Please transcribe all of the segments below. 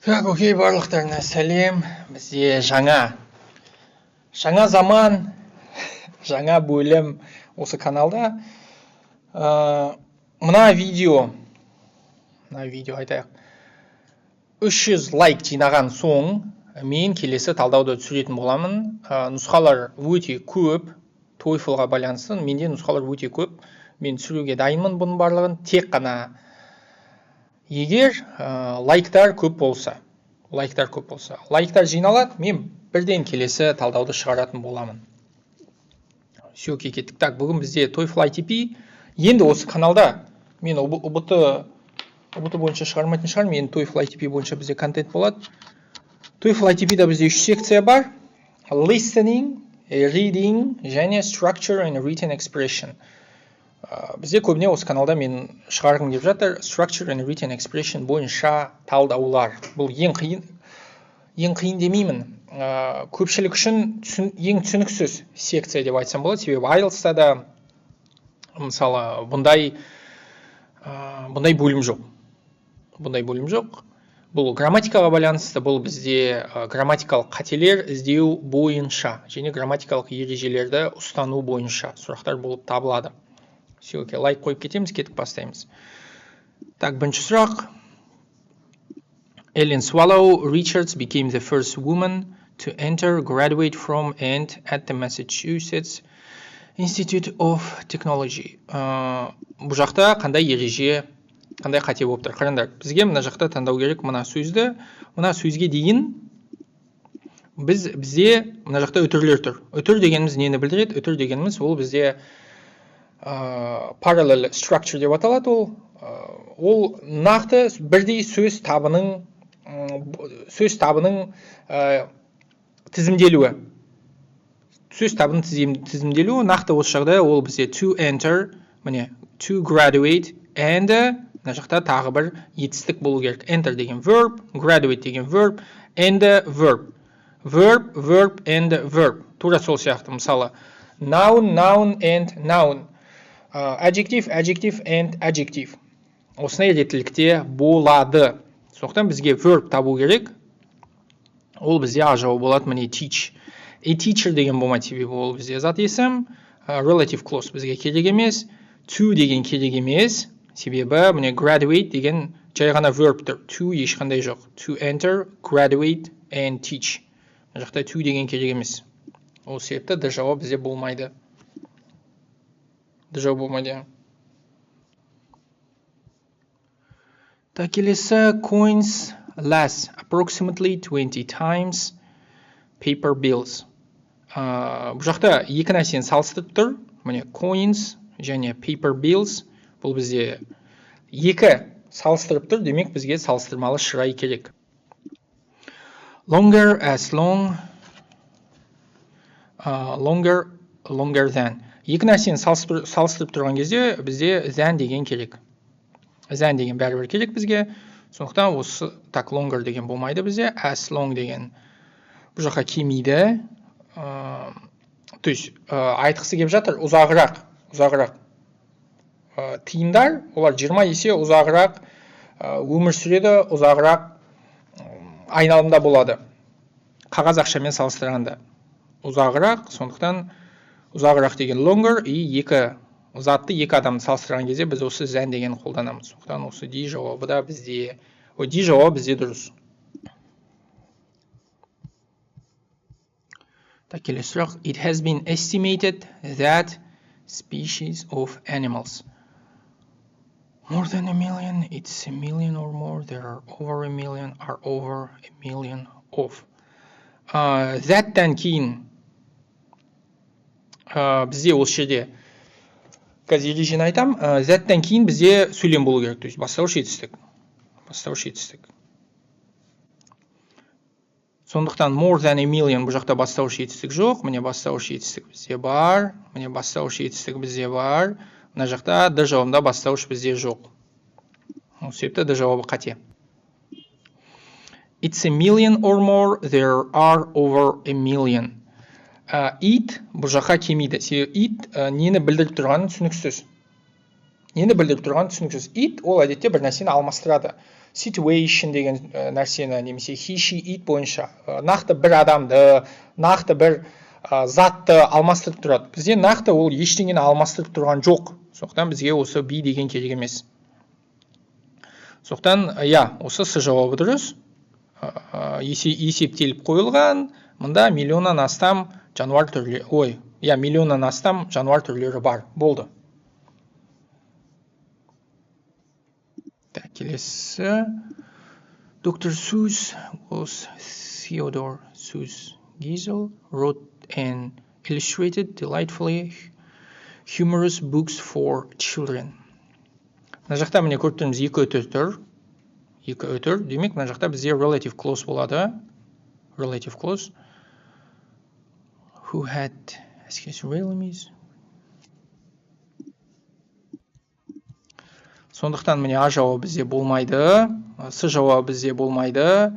Так, окей, барлықтарына сәлем. Бізде жаңа заман, жаңа бөлім осы каналда. Мына видео айтайық. 300 лайк жинаған соң мен келесі талдауды түсіретін боламын. Нұсқалар өте көп, TOEFL-ға байланысты менде нұсқалар өте көп. Мен түсіруге дайынмын бұның барлығын. Тек қана егер лайктар көп болса, лайктар жиналады, мен бірден келесі талдауды шығаратын боламын. Все, кеттік. Так, бүгін бізде TOEFL ITP. Енді осы каналда мен ұбт бойынша шығармайтын шығар, мен TOEFL ITP бойынша бізде контент болады. TOEFL ITP-да бізде 3 секция бар: listening, reading және structure and written expression. Бізде көбіне осы каналда мен шығарғым келіп жатыр structure and written expression бойынша талдаулар. Бұл ең қиын демеймін. Көпшілік үшін ең түсініксіз секция деп айтсам болады. Себебі IELTS-та да мысалы бұндай бөлім жоқ. Бұл грамматикаға байланысты, бұл бізде грамматикалық қателер іздеу бойынша және грамматикалық ережелерді ұстану бойынша сұрақтар болып табылады. Все, окей, лайк қойып кетеміз, кетіп бастаймыз. Так, бірінші сұрақ. Ellen Swallow Richards became the first woman to enter, graduate from, and at the Massachusetts Institute of Technology. Бұл жақта қандай ереже, қандай қате болып тұр? Қараңдар, бізге мына жақта таңдау керек мына сөзді. Мына сөзге дейін бізде мына жақта үтірлер тұр. Үтір дегеніміз нені білдіреді? Үтір дегеніміз ол бізде parallel structure деп аталады. Ол нақты бірдей сөз табының тізімделуі. Сөз табының тізімделуі нақты осы жағдай ол бізде to enter, міне to graduate, and мына жақта тағы бір етістік болу керек. Enter деген verb, graduate деген verb, and verb. Verb, and verb. Тура сол сияқты. Мысалы noun, and noun. Adjective, and adjective. Осындай ретілікте болады. Сондықтан бізге verb табу керек. Ол бізде А жауабы болады, міне teach. A teacher деген болмайды, себебі ол бізде зат есім. Relative clause бізге керек емес. To деген керек емес, себебі міне graduate деген жай ғана verb тұр. To ешқандай жоқ. To enter, graduate, and teach. Мына жақта to деген керек емес. Ол себепті Д жауабы бізде болмайды. Так, келесі coins less approximately 20 times paper bills. Бұл жақта екі нәрсені салыстырып тұр. Міне coins және paper bills. Бұл бізде екі салыстырып тұр. Демек бізге салыстырмалы шырай керек. Longer, as long, longer than. Екі нәрсені салыстырып тұрған кезде бізде than деген керек. Than деген бәрібір керек бізге. Сондықтан осы так longer деген болмайды бізде. As long деген бұл жаққа келмейді. То есть айтқысы келіп жатыр ұзағырақ. Тиымдар олар 20 есе ұзағырақ өмір сүреді, ұзағырақ айналымда болады. Қағаз ақшамен салыстырғанда ұзағырақ, сондықтан ұзағырақ деген longer, екі затты екі адамды салыстырған кезде біз осы than деген қолданамыз. Сондықтан осы D жауабы да бізде, D жауабы бізде дұрыс. Так, келесі сұрақ. It has been estimated that species of animals more than a million, it's a million or more, there are over a million, are over a million of. That-тан кейін бізде осы жерде қазір ережені айтам. That-тан кейін бізде сөйлем болу керек. То есть бастауыш етістік. Сондықтан more than a million бұл жақта бастауыш етістік жоқ. Міне бастауыш етістік бізде бар. Мына жақта Д жауабында бастауыш бізде жоқ. Ол себепті Д жауабы қате. It's a million or more, there are over a million. It бұл жаққа келмейді. It нені білдіріп тұрғанын түсініксіз. It ол әдетте бір нәрсені алмастырады. situation деген нәрсені немесе he, she, it бойынша нақты бір адамды, нақты бір затты алмастырып тұрады. Бізде нақты ол ештеңені алмастырып тұрған жоқ. Сондықтан бізге осы be деген керек емес. Сондықтан, осы С жауабы дұрыс. Есептеліп қойылған. Мұнда миллионнан астам жануар түрлері, миллионнан астам жануар түрлері бар. Болды. Келесі. Dr. Seuss was Theodore Seuss Geisel wrote and illustrated delightfully humorous books for children. Мына жақта міне көріп тұрмыз екі өтір. Демек, мына жақта бізде relative clause болады. Relative clause. Who had realmies. Сондықтан міне А жауабы бізде болмайды. С жауабы бізде болмайды.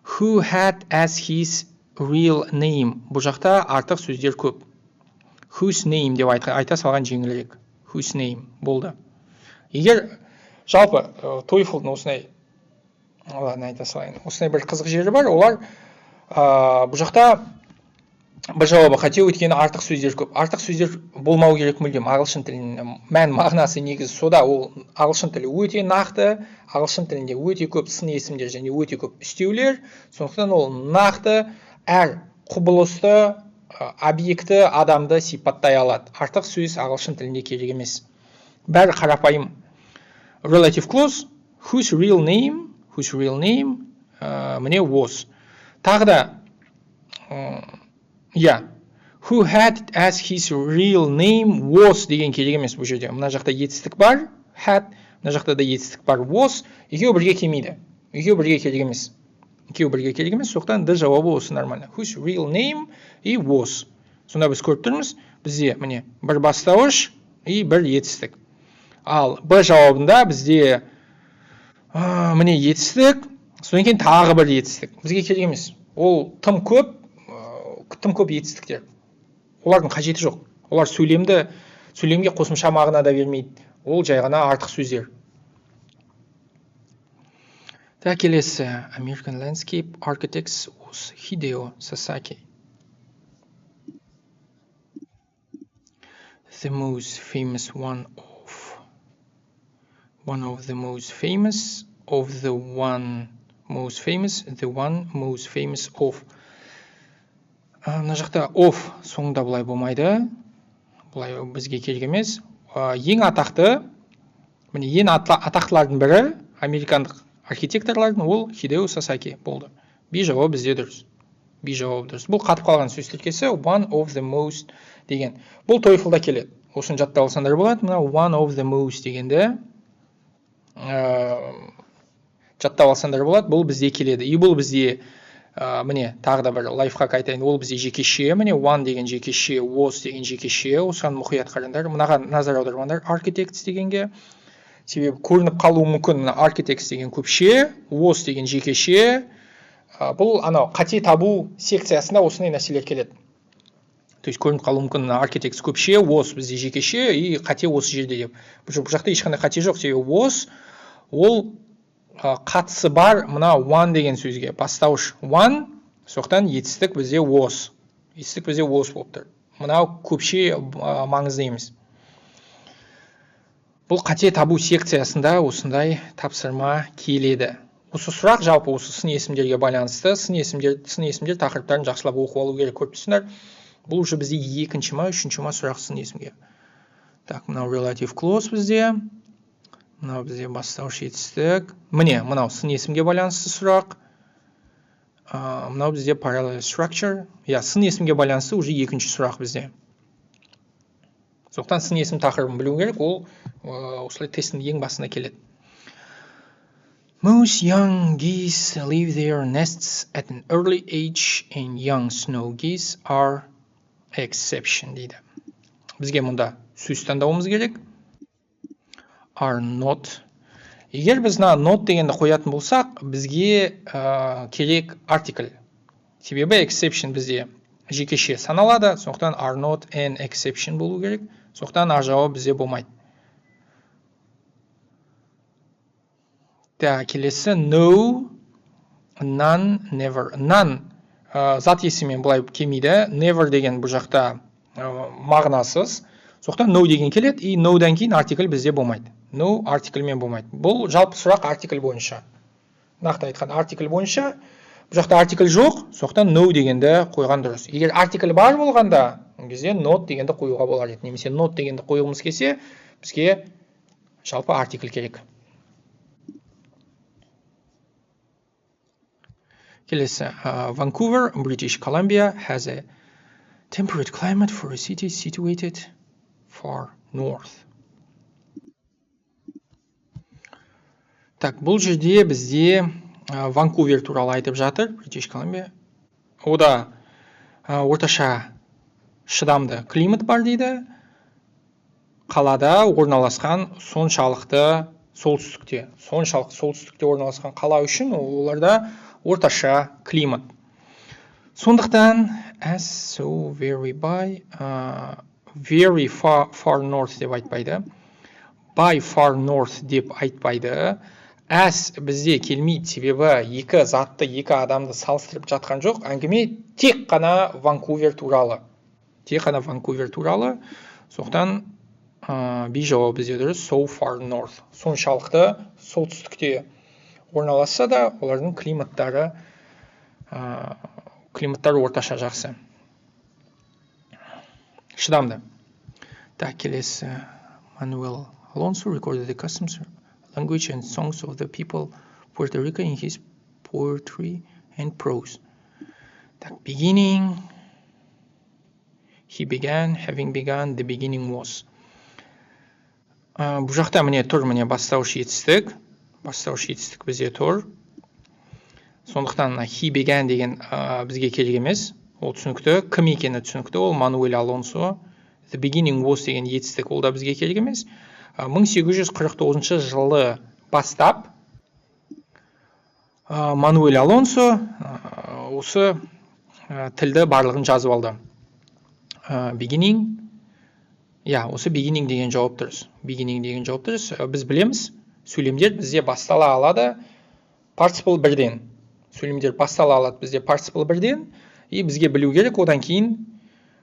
Who had as his real name. Бұл жақта артық сөздер көп. Whose name деп айта салған жеңілірек. Whose name болды. Егер жалпы TOEFL-дың осындай айта салайын. Осындай бір қызық жері бар. Олар бұл жақта бір жауабы қате, өйткені артық сөздер көп. Артық сөздер болмау керек мүлдем. Ағылшын тілінің мән мағынасы негізі сода. Ол ағылшын тілі өте нақты, ағылшын тілінде өте көп сын есімдер және өте көп үстеулер. Сондықтан ол нақты әр құбылысты, объекті, адамды сипаттай алады. Артық сөз ағылшын тілінде керек емес. Бәрі қарапайым. Relative clause, whose real name, міне was. Тағы да, who had as his real name was деген керек емес бұл жерде. Мына жақта етістік бар, had, мына жақта да етістік бар, was. Екеуі бірге келмейді. Екеуі бірге керек емес. Соқтан да жауабы осы нормально. Whose real name и was. Сонда біз көріп тұрмыз, бізде міне бір бастауыш и бір етістік. Ал Б жауабында бізде міне етістік, содан кейін тағы бір етістік. Бізге керек емес. Ол тым көп етістіктер. Олардың қажеті жоқ. Олар сөйлемге қосымша мағына да бермейді. Ол жай ғана артық сөздер. Келесі. American landscape architects was Hideo Sasaki. The most famous one of the most famous of the one most famous of. Мына жақта of соңында бұлай болмайды. Бұлай бізге керек емес. Ең атақты, міне ең атақтылардың бірі американдық архитекторлардың, ол Хидео Сасаки болды. B жауабы бізде дұрыс. Бұл қатып қалған сөз тіркесі one of the most деген. Бұл TOEFL-да келеді. Осыны жаттап алсаңдар болады. Мына one of the most дегенде жаттап алсаңдар болады. Бұл бізде келеді. И бұл бізде міне тағы да бір лайфхак айтайын. Ол бізде жекеше. Міне one деген жекеше, was деген жекеше. Осыған мұқият қараңдар. Мынаған назар аударғандар. Architects дегенге себебі көрініп қалуы мүмкін. Мына architects деген көпше, was деген жекеше. Бұл қате табу секциясында осындай нәрселер келеді. То есть көрініп қалуы мүмкін. Architects көпше, was бізде жекеше и қате осы жерде деп. Бұл жақта ешқандай қате жоқ. Себебі was ол қатысы бар мына one деген сөзге. Бастауыш one, соқтан етістік бізде was. Етістік бізде was болып тұр. Мынау көпше маңызды емес. Бұл қате табу секциясында осындай тапсырма келеді. Осы сұрақ жалпы осы сын есімдерге байланысты. Сын есімдер тақырыптарын жақсылап оқып алу керек, көріп тұрсыңдар. Бұл уже бізде екінші ма, үшінші ма сұрақ сын есімге. Так, мынау relative clause бізде. Мынау бізде бастауыш етістік. Міне, мынау сын есімге байланысты сұрақ. Мынау бізде parallel structure. Сын есімге байланысты уже екінші сұрақ бізде. Соқтан сын есім тақырыбын білу керек, ол осылай тесттің ең басына келеді. Most young geese leave their nests at an early age and young snow geese are exception дейді. Бізге мұнда сөз таңдауымыз керек. Are not. Егер біз not дегенді қоятын болсақ, бізге керек article. Себебі exception бізде жекеше саналады, сондықтан are not an exception болу керек. Сондықтан А жауабы бізде болмайды. Келесі no, none, never. None зат есіммен былай келмейді. Never деген бұл жақта мағынасыз. Соқтан no деген келеді, и no-дан кейін артикль бізде болмайды. No артикльмен болмайды. Бұл жалпы сұрақ артикль бойынша. Нақты айтқан артикль бойынша. Бұл жақта артикль жоқ, соқтан no дегенді қойған дұрыс. Егер артикль бар болғанда, кезде not дегенді қоюға болар еді. Немесе not дегенді қойғымыз келсе, бізге жалпы артикль керек. Келесі, Vancouver, British Columbia has a temperate climate for a city situated far north. Бұл жерде бізде Ванкувер туралы айтып жатыр, British Columbia. Ода орташа шыдамды климат бар дейді. Қалада орналасқан соншалықты солтүстікте орналасқан қала үшін оларда орташа климат. Сондықтан as so very far north деп айтпайды. By far north деп айтпайды. As бізде келмейді, себебі екі затты, екі адамды салыстырып жатқан жоқ. Әңгіме тек қана Ванкувер туралы. Соқтан B жауабы бізде дұрыс, so far north. Соншалықты солтүстікте орналасса да, олардың климаттары орташа жақсы. Шыдамды. Келесі, Manuel Alonso recorded the customs, language and songs of the people Puerto Rico in his poetry and prose. Beginning, he began, having begun, the beginning was. Бұл жақта міне тұр, міне бастауыш етістік бізде тұр. Сондықтан he began деген бізге керек емес, ол түсінікті, кім екені түсінікті, ол Мануэль Алонсо. The beginning was деген етістік, ол да бізге керек емес. 1849 жылы бастап Мануэль Алонсо осы тілді барлығын жазып алды. Beginning, осы beginning деген жауап дұрыс. Біз білеміз, сөйлемдер бізде бастала алады participle бірден. Сөйлемдер бастала алады бізде participle бірден, и бізге білу керек, одан кейін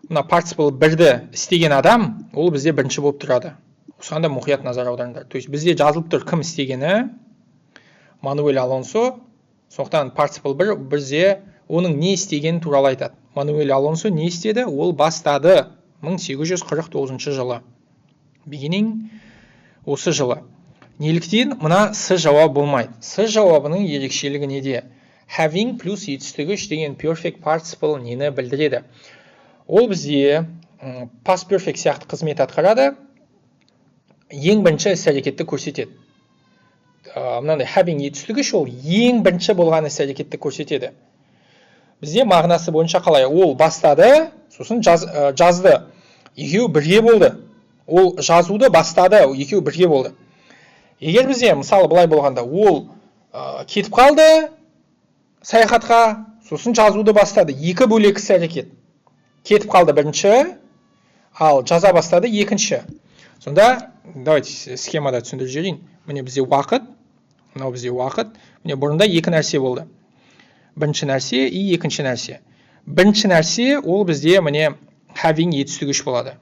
мына participle бірді істеген адам, ол бізде бірінші болып тұрады. Осыған да мұқият назар аударыңдар. То есть бізде жазылып тұр кім істегені, Мануэль Алонсо. Сондықтан participle бір бізде оның не істегені туралы айтады. Мануэль Алонсо не істеді? Ол бастады 1849 жылы. Beginning осы жылы. Неліктен мына с жауап болмайды? С жауабының ерекшелігі неде? Having плюс етістігі деген perfect participle нені білдіреді? Ол бізде past perfect сияқты қызмет атқарады, ең бірінші іс-әрекетті көрсетеді. Мынандай having етістігі ол ең бірінші болған іс-әрекетті көрсетеді. Бізде мағынасы бойынша қалай? Ол бастады, сосын жазды. Екеуі бірге болды. Ол жазуды бастады, екеуі бірге болды. Егер бізде, мысалы, былай болғанда, ол кетіп қалды саяхатқа, сосын жазуды бастады. Екі бөлек іс-әрекет. Кетіп қалды бірінші, ал жаза бастады екінші. Сонда, давайте схемада түсіндіріп жіберейін. Міне бізде уақыт, мынау бізде уақыт. Міне бұрында екі нәрсе болды. Бірінші нәрсе и екінші нәрсе. Бірінші нәрсе ол бізде міне having етістігіш болады.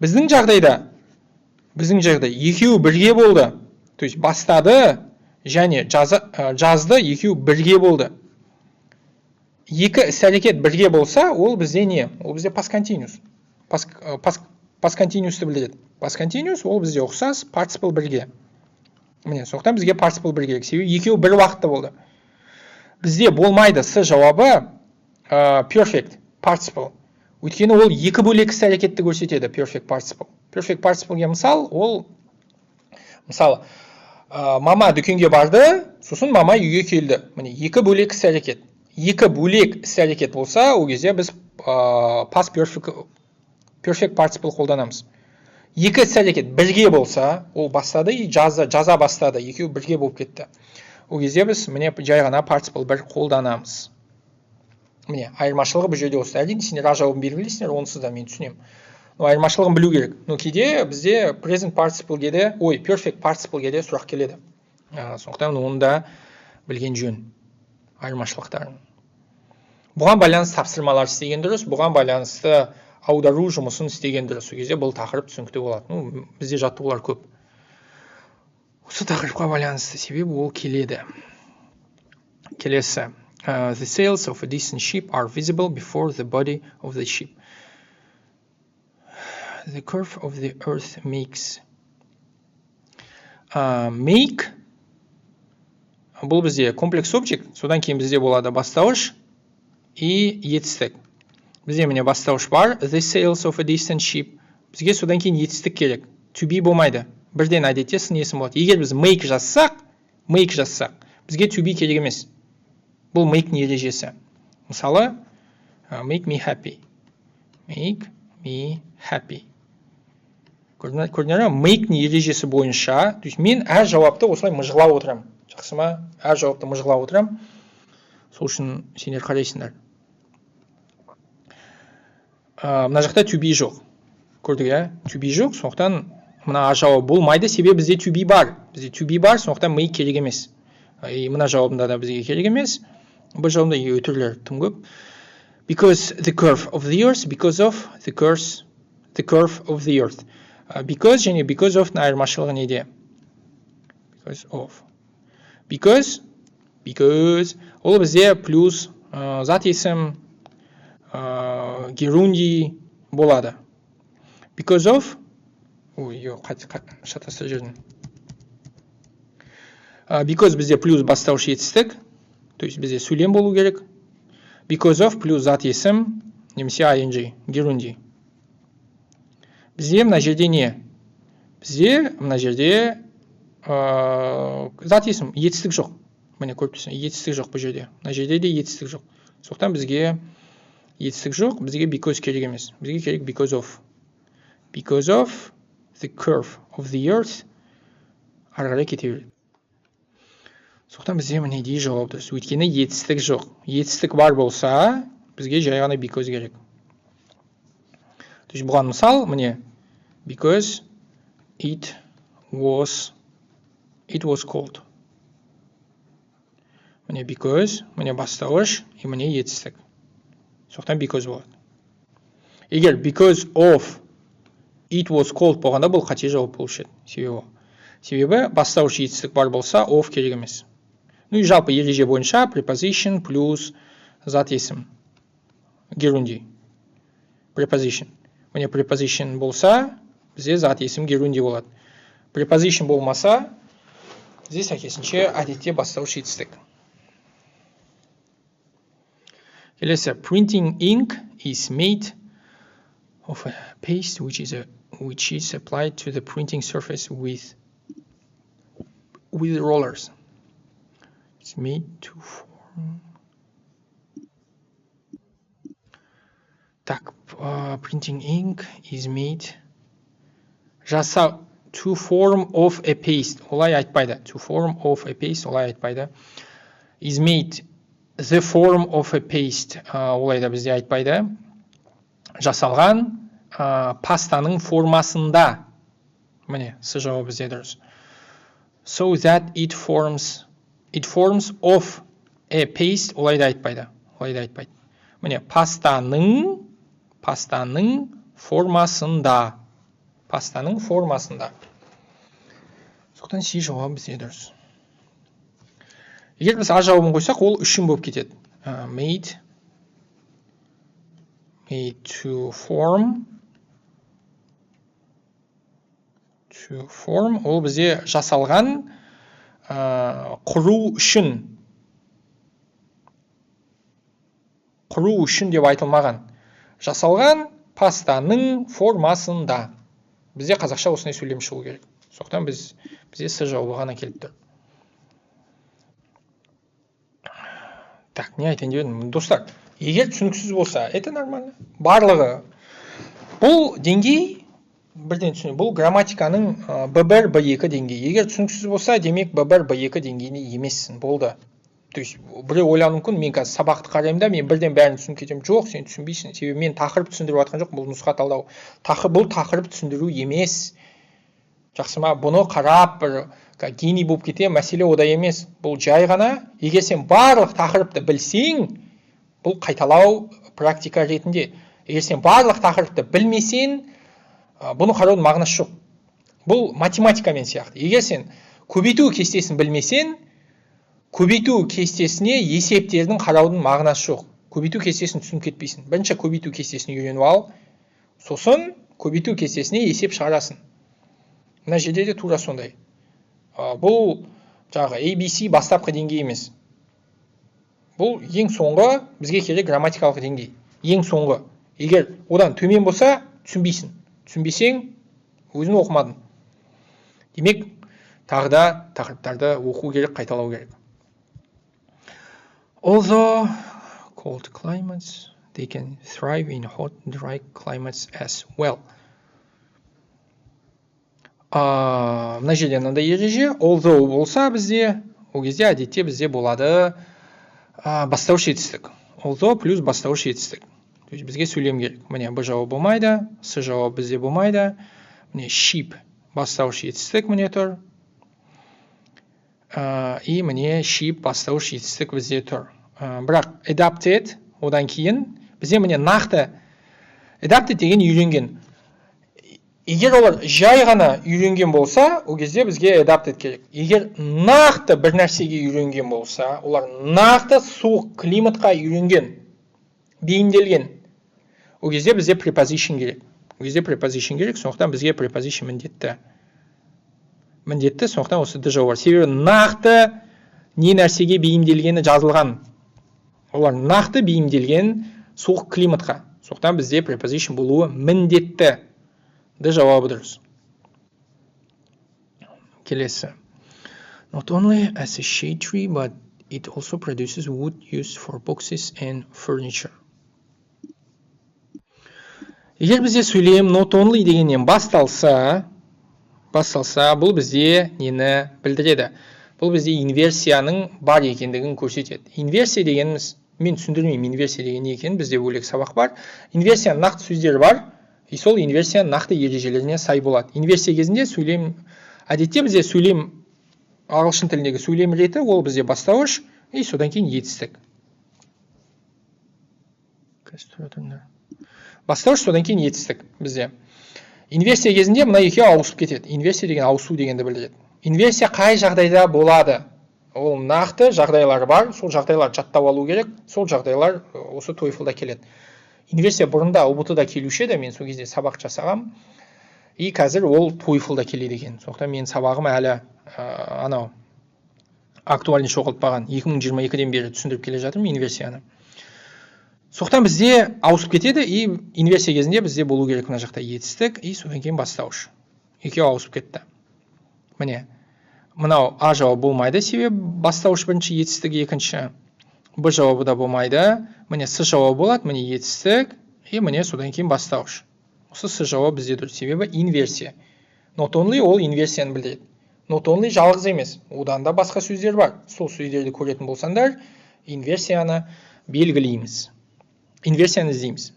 Біздің жағдайда екеуі бірге болды. То есть бастады және жазды, екеуі бірге болды. Екі іс-әрекет бірге болса, ол бізде не? Ол бізде past continuous. Past continuous'ты білдіреді. Past continuous ол бізде ұқсас participle бірге. Міне, соқтан бізге participle бірге керек. Себебі екеуі бір уақытта болды. Бізде болмайды с жауабы perfect participle. Өйткені ол екі бөлек іс-әрекетті көрсетеді perfect participle. Perfect participle-ге мысал, ол мысалы мама дүкенге барды, сосын мама үйге келді. Міне екі бөлек іс-әрекет. Екі бөлек іс-әрекет болса, ол кезде біз past perfect participle қолданамыз. Екі іс-әрекет бірге болса, ол бастады и жаза бастады, екеуі бірге болып кетті. Ол кезде біз міне жай ғана participle бір қолданамыз. Міне, айырмашылығы бұл жерде осы. Әрине, сендер жауабын белгілейсіңдер, онсыз да мен түсінемін. Айырмашылығын білу керек. Кейде бізде present participle-ге де, perfect participle-ге де сұрақ келеді. Сондықтан оны да білген жөн айырмашылықтарын. Бұған байланысты тапсырмалар істеген дұрыс, бұған байланысты аудару жұмысын істеген дұрыс. Сол кезде бұл тақырып түсінікті болады. Бізде жаттығулар көп. Осы тақырыпқа байланысты себебі ол келеді. Келесі. The sails of a distant ship are visible before the body of the ship. The curve of the earth makes. Make бұл бізде комплекс объект, содан кейін бізде болады бастауыш и етістік. Бізде міне бастауыш бар, the sails of a distant ship. Бізге содан кейін етістік керек. To be болмайды. Бірден әдетте сын есім болады. Егер біз make жазсақ, бізге to be керек емес. Бұл make ережесі. Мысалы, make me happy. Make me happy. Көрдіңдер ме? Make ережесі бойынша, то есть мен әр жауапты осылай мыжғылап отырам. Жақсы ма? Әр жауапты мыжғылап отырам. Сол үшін сендер қарайсыңдар. Мына жақта to be жоқ. Көрдік, to be жоқ, сондықтан мына жауап болмайды, себебі бізде to be бар. Бізде to be бар, сондықтан make керек емес. Мына жауабында да бізге керек емес. Бұл жауабында өтірлер тым көп. Because the curve of the earth, because of the curve of the earth. Because және because of айырмашылығы неде? Because of. Because ол бізде плюс зат есім герунди болады. Because of шатастырып жүрдім. Because бізде плюс бастауыш етістік, то есть бізде сөйлем болу керек. Because of плюс зат есім немесе ing, герунди. Бізде мына жерде не? Бізде мына жерде зат есім, етістік жоқ. Міне көріп тұрсың, етістік жоқ бұл жерде. Мына жерде де етістік жоқ. Сондықтан бізге етістік жоқ, бізге because керек емес. Бізге керек because of. Because of the curve of the earth ары қарай кете береді. Сондықтан бізде мінедей жауап дұрыс. Өйткені етістік жоқ. Етістік бар болса, бізге жай ғана because керек. То есть бұған мысал, міне, because it was cold. Міне because, міне бастауыш, и міне етістік. Сондықтан because болады. Егер because of it was cold болғанда бұл қате жауап болушы еді. Себебі бастауыш етістік бар болса, of керек емес. И жалпы ереже бойынша preposition плюс зат есім. Герунди. Preposition. Міне preposition болса, бізде зат есім герунди болады. Preposition болмаса, бізде сәйкесінше әдетте бастауыш етістік. Келесі, printing ink is made of a paste which is applied to the printing surface with rollers. It's made to form. Так, printing ink is made to form of a paste. Олай айтпайды. To form of a paste олай айтпайды. Is made the form of a paste. Олай да бізде айтпайды. Жасалған пастаның формасында. Міне, с жауабы бізде дұрыс. So that it forms of a paste. Олай да айтпайды. Міне, пастаның формасында. Соқтан си жауабы бізде дұрыс. Егер біз а жауабын қойсақ, ол үшін болып кетеді. Made to form. Ол бізде жасалған құру үшін деп айтылмаған. Жасалған пастаның формасында. Бізде қазақша осындай сөйлем шығу керек. Соқтан бізде с жауабы ғана келіп тұр. Так, не айтайын деп едім. Достар, егер түсініксіз болса, это нормально. Барлығы. Бұл деңгей, бірден түсіну, бұл грамматиканың B1, B2 деңгейі. Егер түсініксіз болса, демек B1, B2 деңгейіне емессің. Болды. То есть біреу ойлауы мүмкін, мен қазір сабақты қараймын да, мен бірден бәрін түсініп кетемін. Жоқ, сен түсінбейсің. Себебі мен тақырып түсіндіріп жатқан жоқ, бұл нұсқа талдау. Бұл тақырып түсіндіру емес. Жақсы ма? Бұны қарап бір гений болып кете, мәселе ода емес. Бұл жай ғана, егер сен барлық тақырыпты білсең, бұл қайталау практика ретінде. Егер сен барлық тақырыпты білмесең, бұны қараудың мағынасы жоқ. Бұл математикамен сияқты. Егер сен көбейту кестесін білмесең, көбейту кестесіне есептердің қараудың мағынасы жоқ. Көбейту кестесін түсініп кетпейсің. Бірінші көбейту кестесін үйреніп ал, сосын көбейту кестесіне есеп шығарасың. Мына жерде де тура сондай. Бұл жаңағы ABC бастапқы деңгей емес. Бұл ең соңғы бізге керек грамматикалық деңгей. Ең соңғы. Егер одан төмен болса, түсінбейсің. Түсінбесең, өзін оқымадың. Демек, тағы да тақырыптарды оқу керек, қайталау керек. Although cold climates, they can thrive in hot, dry climates as well. Мына жерде мынандай ереже, although болса бізде, ол кезде әдетте бізде болады бастауыш етістік. Although плюс бастауыш етістік. То есть бізге сөйлем керек. Міне Б жауабы болмайды, С жауабы бізде болмайды. Міне sheep бастауыш етістік міне тұр. И міне sheep бастауыш етістік бізде тұр. Бірақ adapted, одан кейін бізде міне нақты adapted деген үйренген. Егер олар жай ғана үйренген болса, ол кезде бізге adapted керек. Егер нақты бір нәрсеге үйренген болса, олар нақты суық климатқа үйренген, бейімделген, ол кезде бізге preposition керек. Ол кезде preposition керек, сондықтан бізге preposition міндетті. Міндетті, сондықтан осы д жауабы бар. Себебі нақты не нәрсеге бейімделгені жазылған. Олар нақты бейімделген суық климатқа. Сондықтан бізде preposition болуы міндетті. Д жауабы дұрыс. Келесі. Not only as a shade tree, but it also produces wood used for boxes and furniture. Егер бізде сөйлем not only дегеннен басталса, бұл бізде нені білдіреді? Бұл бізде инверсияның бар екендігін көрсетеді. Инверсия дегеніміз, мен түсіндірмеймін инверсия деген не екенін, бізде бөлек сабақ бар. Инверсияның нақты сөздері бар, и сол инверсияның нақты ережелеріне сай болады. Инверсия кезінде сөйлем, әдетте бізде сөйлем, ағылшын тіліндегі сөйлем реті, ол бізде бастауыш, и содан кейін етістік. Бастауыш, содан кейін етістік бізде. Инверсия кезінде мына екеуі ауысып кетеді. Инверсия деген ауысу дегенді білдіреді. Инверсия қай жағдайда болады? Ол нақты жағдайлар бар, сол жағдайлар жаттап алу керек, сол жағдайлар осы TOEFL-да келеді. Инверсия бұрында ұбт-да келуші еді, мен сол кезде сабақ жасағам, и қазір ол TOEFL-да келеді екен. Сондықтан мен сабағым әлі анау актуальный жоғалтпаған. 2022-ден бері түсіндіріп келе жатырмын инверсияны. Сондықтан бізде ауысып кетеді, и инверсия кезінде бізде болу керек мына жақта етістік, и содан кейін бастауыш. Екеуі ауысып кетті. Міне, мынау А жауабы болмайды, себебі бастауыш бірінші, етістік екінші. Б жауабы да болмайды. Міне С жауабы болады, міне етістік, и міне содан кейін бастауыш. Осы С жауабы бізде дұрыс, себебі инверсия. Not only ол инверсияны білдіреді. Not only жалғыз емес, одан да басқа сөздер бар. Сол сөздерді көретін болсаңдар, инверсияны белгілейміз. Инверсияны іздейміз.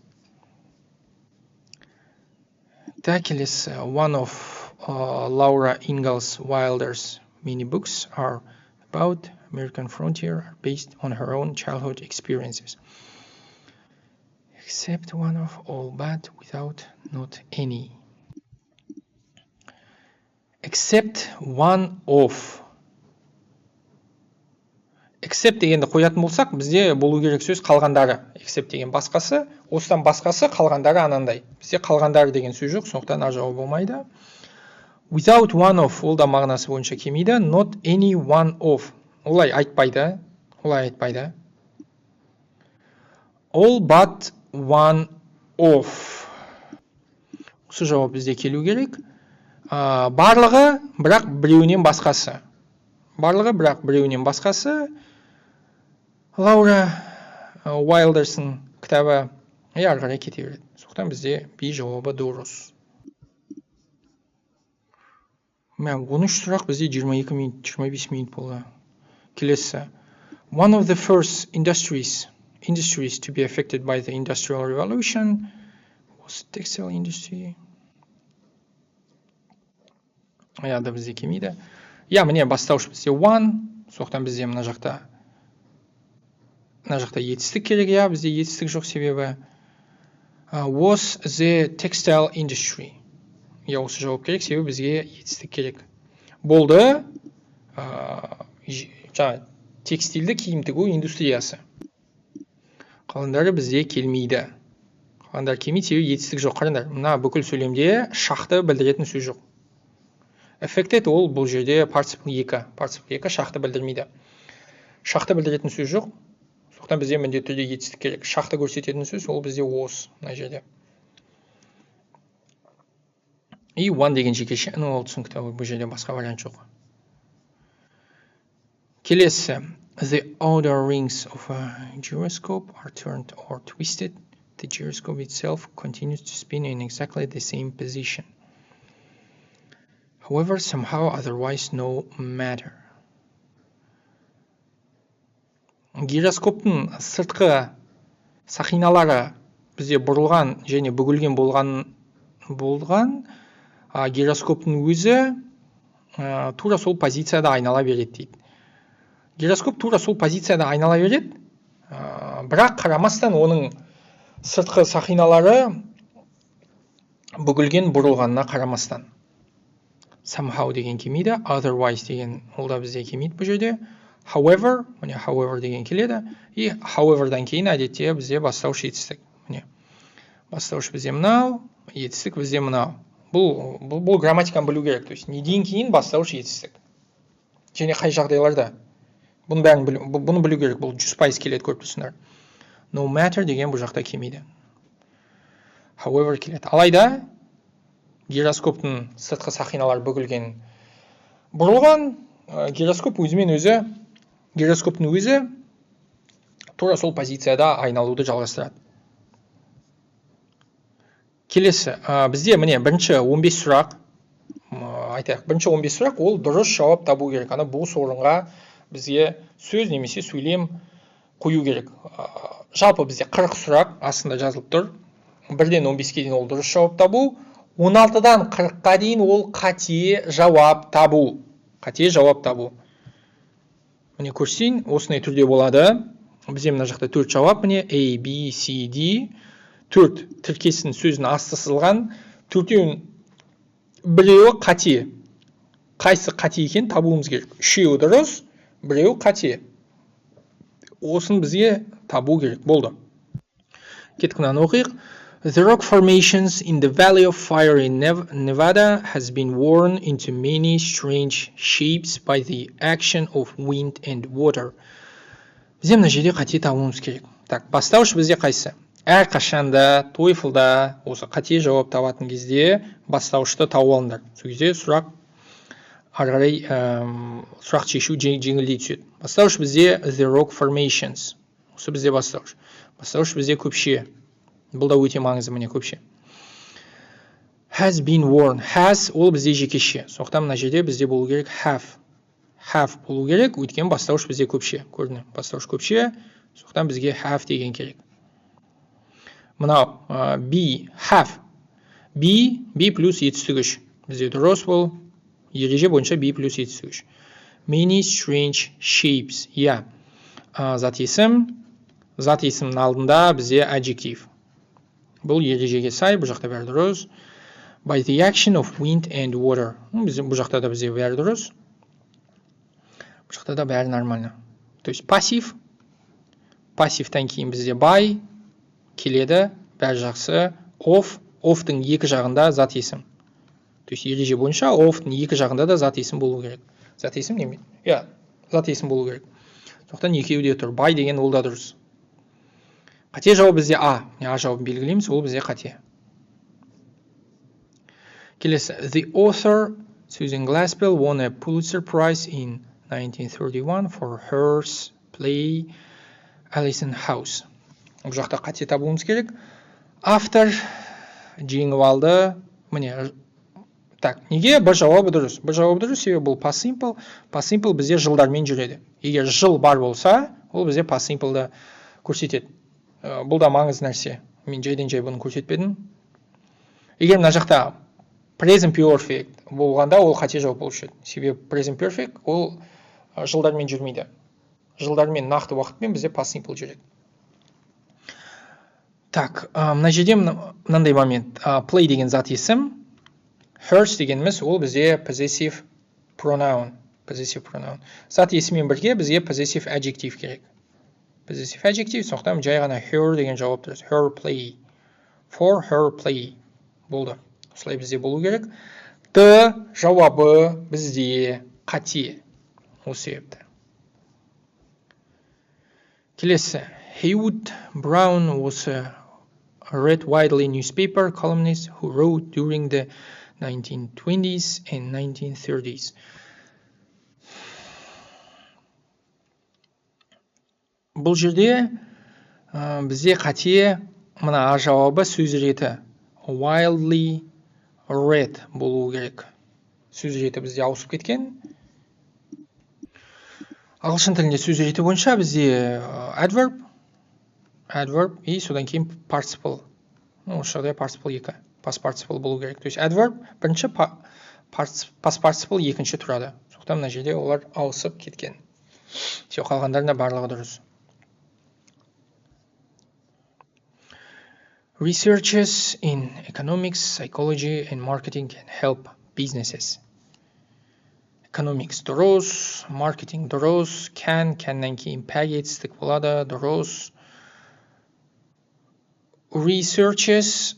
Келесі, one of Laura Ingalls Wilder's many books are about American frontier based on her own childhood experiences. Except one of all but without not any. Except one of. Except дегенді қоятын болсақ, бізде болу керек сөз қалғандары. Except деген басқасы, осыдан басқасы қалғандары анандай. Бізде қалғандары деген сөз жоқ, сондықтан А жауабы болмайды. Without one of, ол да мағынасы бойынша келмейді. Not any one of. Олай айтпайды. All but one of. Осы жауап бізде келу керек. Барлығы, бірақ біреуінен басқасы. Лаура Уайлдерсің кітабы ары қарай кете береді. Сондықтан бізде B жауабы дұрыс. 13 сұрақ бізде 22 минут, 25 минут болды. Келесі. One of the first industries to be affected by the Industrial Revolution was textile industry. Аяда бізде келмейді. Міне бастауыш бізде one, соқтан бізде мына жақта етістік керек, бізде етістік жоқ себебі was the textile industry. Осы жауап керек, себебі бізге етістік керек. Болды, текстильді киім тігу индустриясы. Қалғандары бізде келмейді. Қалғандары келмейді, себебі етістік жоқ. Қараңдар, мына бүкіл сөйлемде шақты білдіретін сөз жоқ. Affected ол бұл жерде participle 2. Participle 2 шақты білдірмейді. Шақты білдіретін сөз жоқ. Соқтан бізде міндетті түрде етістік керек. Шақты көрсететін сөз ол бізде was мына жерде. И one деген жекеше, ол түсінікті, бұл жерде басқа вариант жоқ. Келесі. The outer rings of a gyroscope are turned or twisted. The gyroscope itself continues to spin in exactly the same position. However, somehow otherwise no matter. Гироскоптың сыртқы сақиналары бізде бұрылған және бүгілген болған, гироскоптың өзі тура сол позицияда айнала береді дейді. Гироскоп тура сол позицияда айнала береді, бірақ қарамастан оның сыртқы сақиналары бүгілген бұрылғанына қарамастан. Somehow деген келмейді, otherwise деген ол да бізде келмейді бұл жерде. However, міне however деген келеді, и however'дан кейін әдетте бізде бастауыш етістік. Міне бастауыш бізде мынау, етістік бізде мынау. Бұл грамматиканы білу керек, то есть неден кейін бастауыш етістік. Және қай жағдайларда. Бұны білу керек, бұл 100% келеді, көріп тұрсыңдар. No matter деген бұл жақта келмейді. However келеді. Алайда гироскоптың сыртқы сақиналары бүгілген бұрылған, гироскоптың өзі тура сол позицияда айналуды жалғастырады. Келесі, бізде міне бірінші 15 сұрақ, айтайық, бірінші 15 сұрақ ол дұрыс жауап табу керек. Ана бос орынға бізге сөз немесе сөйлем қою керек. Жалпы бізде 40 сұрақ астында жазылып тұр. 1-ден 15-ке дейін ол дұрыс жауап табу, 16-дан 40-қа дейін ол қате жауап табу. Қате жауап табу. Міне көрсейін, осындай түрде болады. Бізде мына жақта 4 жауап, міне A, B, C, D. 4 тіркесін сөзін асты сызылған. 4-еуін біреуі қате. Қайсы қате екен табуымыз керек. 3-еуі дұрыс, біреуі қате. Осын бізге табу керек. Болды. Кеттік мынаны оқиық. The rock formations in the Valley of Fire in Nevada has been worn into many strange shapes by the action of wind and water. Бізде мына жерде қате табуымыз керек. Так, бастауыш бізде қайсы? Әр қашанда, TOEFL-да осы қате жауап табатын кезде бастауышты тауып алыңдар. Сол кезде сұрақ арғарай сұрақ шешу жеңілдей түседі. Бастауыш бізде the rock formations. Осы бізде бастауыш. Бастауыш бізде көпше. Бұл да өте маңызды, міне көпше. Has been worn. Has ол бізде жекеше. Соқтан мына жерде бізде болу керек have. Have болу керек, өйткені бастауыш бізде көпше. Көрді, бастауыш көпше. Соқтан бізге have деген керек. Мынау be, have. Be плюс етістігіш. Бізде дұрыс бол. Ереже бойынша be плюс етістігіш. Many strange shapes. Зат есімнің алдында бізде adjective. Бұл ережеге сай, бұл жақта бәрі дұрыс. By the action of wind and water. Бұл жақта да бізде бәрі дұрыс. Бұл жақта да бәрі нормально. То есть пассив. Пассивтан кейін бізде by келеді, бәрі жақсы. Of-тың екі жағында зат есім. То есть ереже бойынша of-тың екі жағында да зат есім болу керек. Зат есім неме? Зат есім болу керек. Соқтан екеуі де тұр. By деген ол да дұрыс. Қате жауап бізде А. А жауабын белгілейміз, ол бізде қате. Келесі. The author Susan Glaspell won a Pulitzer Prize in 1931 for her play Alison House. Бұл жақта қате табуымыз керек. Автор жеңіп алды. Міне, так, неге бір жауабы дұрыс? Бір жауабы дұрыс, себебі бұл past simple. Past simple бізде жылдармен жүреді. Егер жыл бар болса, ол бізде past simple'ды көрсетеді. Бұл да маңызды нәрсе. Мен жайдан жай бұны көрсетпедім. Егер мына жақта present perfect болғанда ол қате жауап болушы еді. Себебі present perfect ол жылдармен жүрмейді. Жылдармен, нақты уақытпен бізде past simple жүреді. Так, мына жерде мынандай момент. Play деген зат есім, hers дегеніміз ол бізде possessive pronoun. Зат есімен бірге бізге possessive adjective керек. Possessive adjective, сондықтан жай ғана her деген жауап тұрады. Her play. For her play. Болды. Осылай бізде болу керек. The жауабы бізде қате. Осы себепті. Келесі. Haywood Brown was a read widely newspaper columnist who wrote during the 1920s and 1930s. Бұл жерде бізде қате мына а жауабы сөз реті wildly read болуы керек. Сөз реті бізде ауысып кеткен. Ағылшын тілінде сөз реті бойынша бізде adverb и содан кейін participle. Осы жағдай participle 2. Past participle болу керек. То есть adverb бірінші, past participle екінші тұрады. Сондықтан мына жерде олар ауысып кеткен. Қалғандарында барлығы дұрыс. Researchers in economics, psychology, and marketing can help businesses. Economics дұрыс, marketing дұрыс, can-нан кейін package болады, дұрыс. Researchers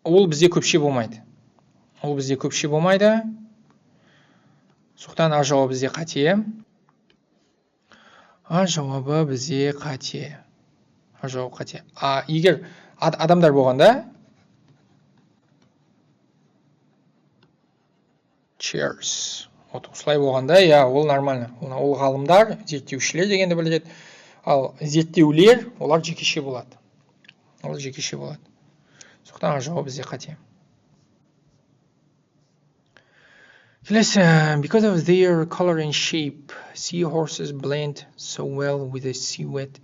ол бізде көпше болмайды. Сондықтан а жауабы бізде қате. Егер адамдар болғанда chairs. Осылай болғанда, ол нормально. Ол ғалымдар, зерттеушілер дегенді білдіреді. Ал зерттеулер, олар жекеше болады. Сондықтан жауап бізде қате. Келесі, because of their color and shape, seahorses blend so well with the silhouette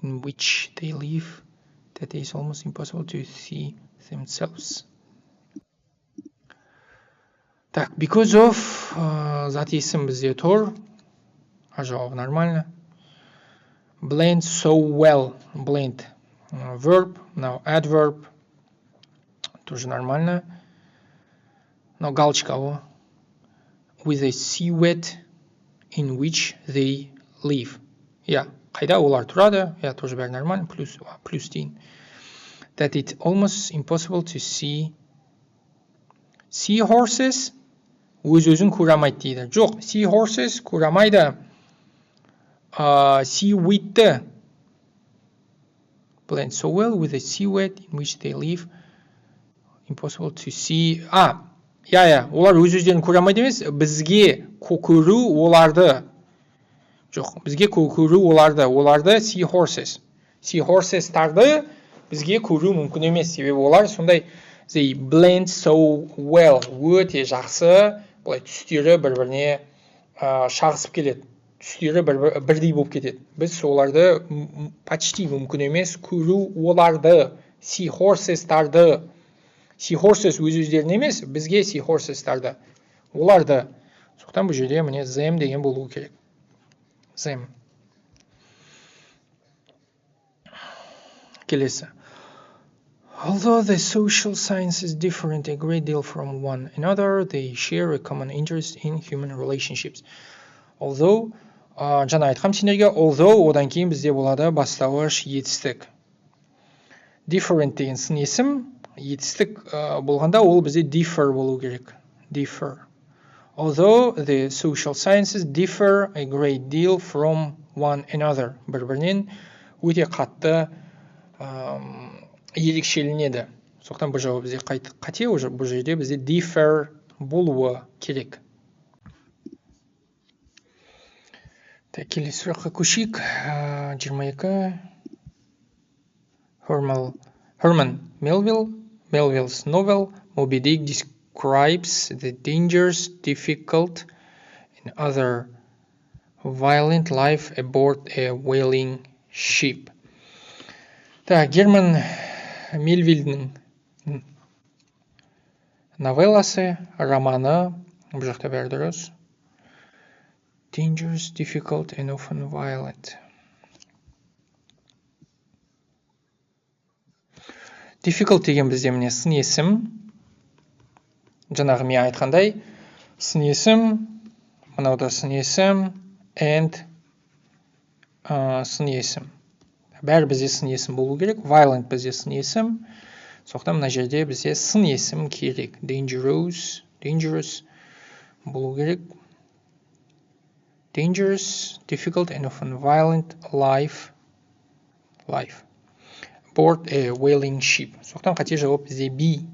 in which they live that it is almost impossible to see themselves. Так, because of зат есім бізде тұр. Жауап нормально. Blend so well. Blend. Verb. Now adverb. Тоже нормально. Now галочка. With a silhouette in which they live. Қайда олар тұрады? Тоже бәрі нормально. Плюс дейін. That it almost impossible to see. Seahorses өз-өзін көрамайды дейді. Жоқ, seahorses көрамайды. Silhouette blend so well with the silhouette in which they live. Impossible to see. Олар өз-өздерін көрамайды емес, бізге көру оларды. Жоқ, бізге көру оларды. Оларды seahorses. Seahorses-тарды бізге көру мүмкін емес. Себебі олар сондай they blend so well. Өте жақсы. Бұлай түстері бір-біріне шағысып келеді. Түстері бірдей болып кетеді. Біз оларды почти мүмкін емес көру оларды. Seahorses-тарды. Seahorses өз-өздерін емес, бізге seahorses-тарды. Оларды. Сондықтан бұл жерде міне them деген болуы керек. Them. Келесі. Although the social sciences differ a great deal from one another, they share a common interest in human relationships. Although, жаңа айтқам сендерге, although одан кейін бізде болады бастауыш етістік. Different деген сын есім, етістік болғанда ол бізде differ болу керек. Differ. Although the social sciences differ a great deal from one another. Бір-бірінен өте қатты ерекшеленеді. Сондықтан бұл жауап бізде қате, бұл жерде бізде differ болуы керек. Келесі сұраққа көшейік. 22. Herman Melville's novel Moby Dick describes the dangerous, difficult, in other violent life aboard a whaling ship. Так, Герман Мельвильдің новелласы, романы, бұл жақта бәрі дұрыс. Dangerous, difficult, and often violent. Difficult деген бізде міне сын есім. Жаңағы мен айтқандай, сын есім, мынауда сын есім, and сын есім. Бәрі бізде сын есім болу керек. Violent бізде сын есім. Соқтан мына жерде бізде сын есім керек. Dangerous болу керек. Dangerous, difficult, and often violent life. Aboard a whaling ship. Соқтан қате жауап бізде B.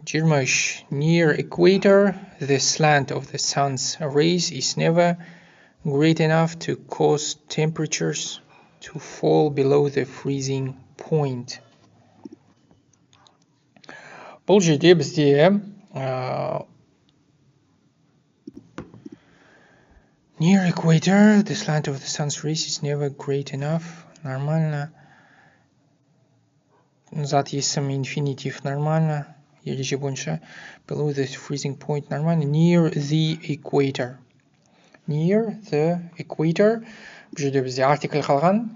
23. Near equator, the slant of the sun's rays is never great enough to cause temperatures to fall below the freezing point. Бұл жерде бізде near equator, the slant of the sun's rays is never great enough. Нормально. Зат есім инфинитив нормально. Ереже бойынша below the freezing point нормально. Near the equator. Near the equator. Бұл жерде бізде артикль қалған.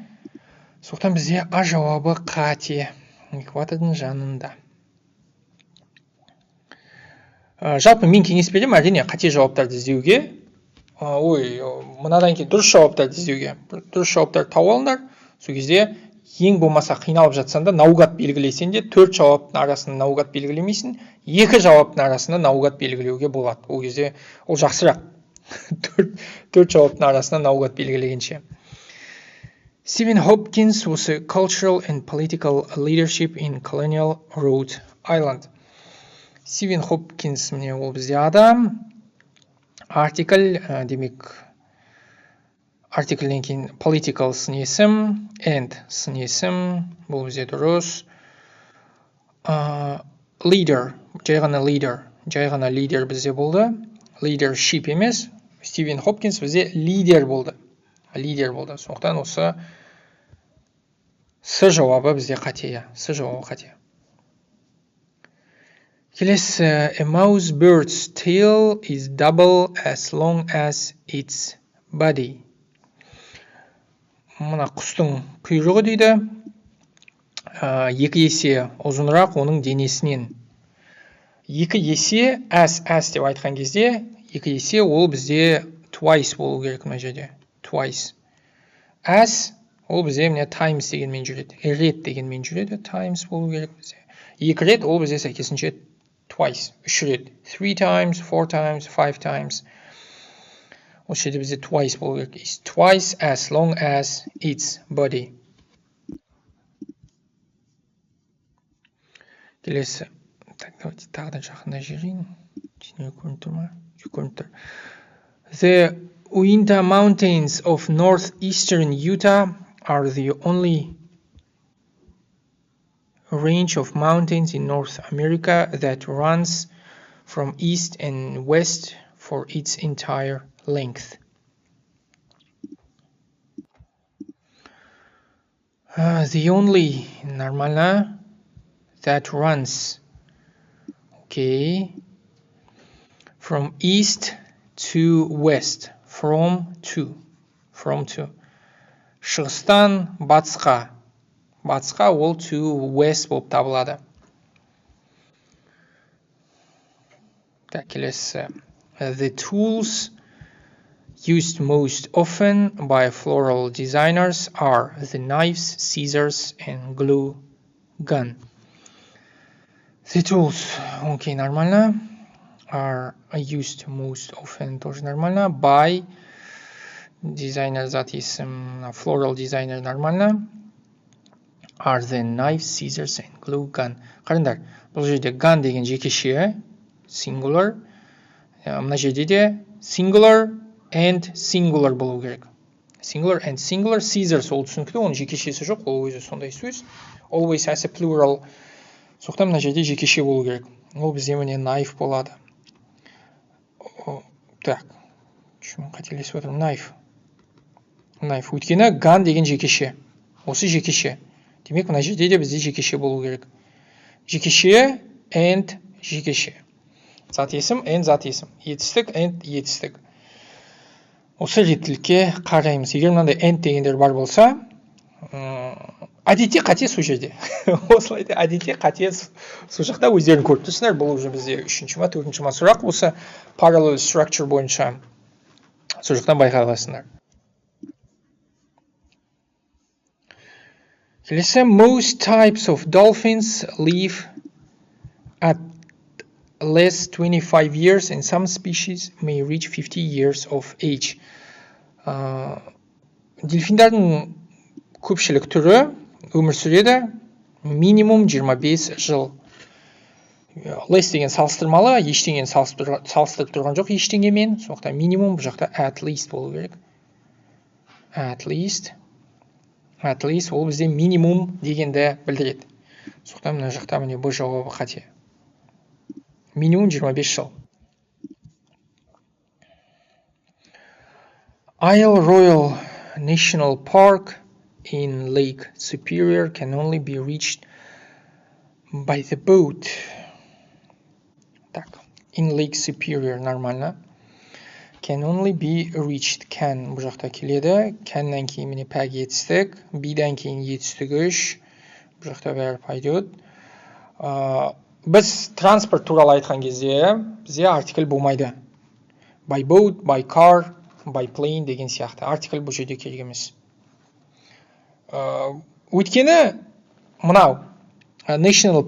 Соқтан бізде А жауабы қате. Экватордың жанында. Жалпы мен кеңес беремін, әрине қате жауаптарды іздеуге. Мынадан кейін дұрыс жауаптарды іздеуге. Дұрыс жауаптарды тауып алыңдар. Сол кезде ең болмаса қиналып жатсаң да наугад белгілесең де 4 жауаптың арасында наугад белгілемейсің, 2 жауаптың арасында наугад белгілеуге болады. Ол кезде ол жақсырақ. 4 жауаптың арасында наугад белгілегенше. Stephen Hopkins was a cultural and political leadership in colonial Rhode Island. Стивен Хопкинс міне ол бізде адам. Артикль, демек, артикльден кейін political сын есім, and сын есім, бұл бізде дұрыс. Leader, жай ғана лидер бізде болды. Leadership емес. Стивен Хопкинс бізде лидер болды. Сондықтан осы С жауабы бізде қате. Келесі, a mouse bird's tail is double as long as its body. Мына құстың құйрығы дейді. 2 есе ұзынырақ оның денесінен. 2 есе, as деп айтқан кезде, 2 есе ол бізде twice болу керек мына жерде. Twice. As ол бізде міне times дегенмен жүреді. Рет дегенмен жүреді. Times болу керек бізде. 2 рет ол бізде сәйкесінше twice. 3 рет. 3 times, 4 times, 5 times. Ол жерде бізде twice болу керек. Is twice as long as its body. Келесі. Так, давайте тағы да жақында жерейін. Көрініп тұр ма? Көрініп тұр. The Uinta Mountains of northeastern Utah are the only range of mountains in North America that runs from east and west for its entire length. The only, нормально, that runs, okay, from east to west, from to. Шығыстан батысқа ол to west болып табылады. Так, келесі. The tools used most often by floral designers are the knives, scissors, and glue gun. The tools, okay, нормально, are used most often, тоже нормально, by designer, that is floral designer, нормально, are the knives, scissors, and glue gun. Қараңдар, бұл жерде gun деген жекеше, singular, мына жерде де singular and singular болу керек. Singular and singular, scissors ол түсінікті, оның жекешесі жоқ, ол өзі сондай сөз. Always as a plural. Соқтан мына жерде жекеше болу керек. Ол бізде міне knife болады. Так, қателесіп отырмын. Knife. Өйткені gun деген жекеше. Осы жекеше. Демек, мына жерде де бізде жекеше болу керек. Жекеше and жекеше. Зат есім and зат есім. Етістік and етістік. Осы реттілікке қараймыз. Егер мынандай and дегендер бар болса, әдетте қате сол жерде. Осылайда әдетте қате сол жақта өздерін көріп тұрсыңдар. Бұл уже бізде 3-ші ма 4-ші ма сұрақ. Осы parallel structure бойынша сол жақтан байқай аласыңдар. Келесі, most types of dolphins live at less 25 years and some species may reach 50 years of age. Дельфиндардың көпшілік түрі өмір сүреді минимум 25 жыл. Less деген салыстырмалы, ештеңені салыстырып тұрған жоқ ештеңемен. Сондықтан минимум бұл жақта at least болу керек. At least ол бізде минимум дегенді білдіреді. Сондықтан мына жақта міне бұл жауабы қате. Минимум 25 жыл. Isle Royale National Park in Lake Superior can only be reached by the boat. Так, in Lake Superior нормально. Can only be reached. Can бұл жақта келеді. Canнан кейін міне пәк етістік. Be-дан кейін етістік үш. Бұл жақта бәрі пойдет. Біз транспорт туралы айтқан кезде бізде артикль болмайды. By boat, by car, by plane деген сияқты. Артикль бұл жерде керек емес. Өйткені мынау National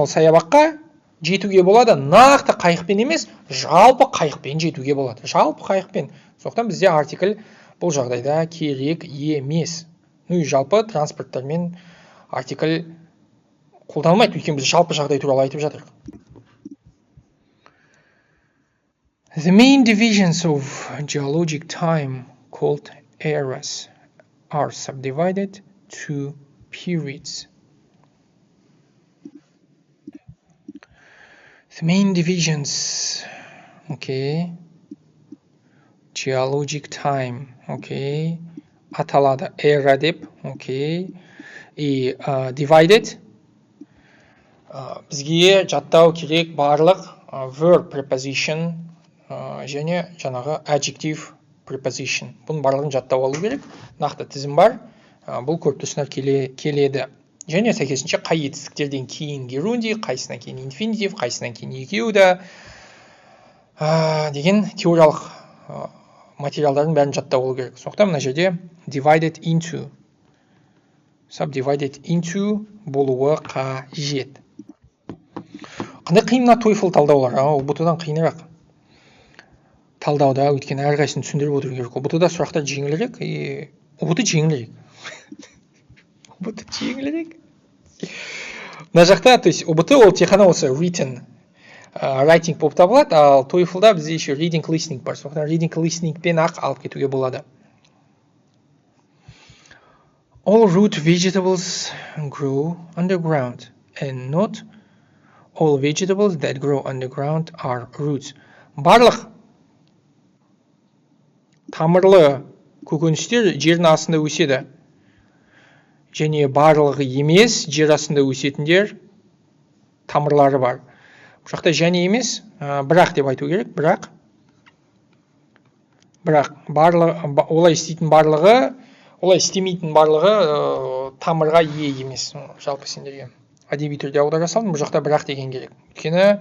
саябаққа жетуге болады, нақты қайықпен емес, жалпы қайықпен жетуге болады. Жалпы қайықпен. Сондықтан бізде артикль бұл жағдайда керек емес. Жалпы транспорттармен артикль қолданылмайды, өйткені біз жалпы жағдай туралы айтып жатырмыз. The main divisions of geologic time called eras are subdivided to periods. The main divisions, okay, geologic time, okay, аталады era деп, okay, и divided, бізге жаттау керек барлық verb preposition және жаңағы adjective preposition. Бұның барлығын жаттау алу керек. Нақты тізім бар. Бұл көп түсінер келеді. Және сәйкесінше қай етістіктерден кейін герунди, қайсынан кейін инфинитив, қайсынан кейін екеуді деген теориялық материалдардың бәрін жаттау алу керек. Сондықтан мына жерде divided into, subdivided into болуы қажет. Қандай қиын мына TOEFL талдаулар? ұбт-дан қиынырақ. Талдауда өйткені әрқайсысын түсіндіріп отыру керек. ұбт-да сұрақтар жеңілірек, ұбт жеңілірек. ұбт жеңілірек. Мына жақта, то есть ұбт ол тек қана осы written, writing болып табылады, ал TOEFL-да бізде еще reading listening бар. Сондықтан reading listening-пен ақ алып кетуге болады. All root vegetables grow underground, and not all vegetables that grow underground are roots. Барлық тамырлы көкөністер жердің астында өседі. Және барлығы емес, жер астында өсетіндер тамырлары бар. Бұл жақта және емес, бірақ деп айту керек, бірақ олай істейтін барлығы, олай істемейтін барлығы тамырға ие емес. Жалпы сендерге әдеби түрде аудара салдым, бұл жақта бірақ деген керек. Өйткені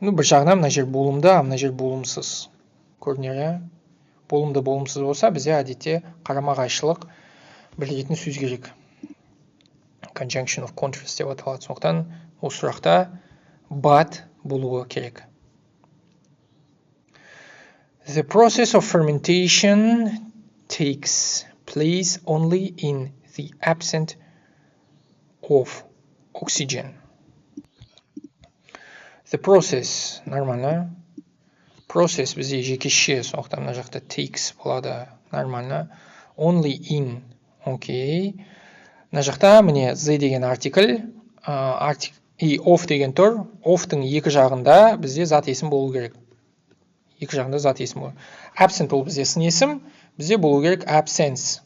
бір жағынан мына жер болымды, мына жер болымсыз көрінер. Болымды болымсыз болса, бізде әдетте қарама-қайшылық білдіретін сөз керек. Conjunction of contrast деп аталады. Сондықтан осы сұрақта but болуы керек. The process of fermentation takes place only in the absence of oxygen. The process, нормально. Process бізде жекеше, сондықтан мына жақта takes болады, нормально. Only in, окей. Мына жақта міне z деген артикль, и of деген тұр. Of-тың екі жағында бізде зат есім болу керек. Екі жағында зат есім болу. Absent ол бізде сын есім, бізде болу керек absence.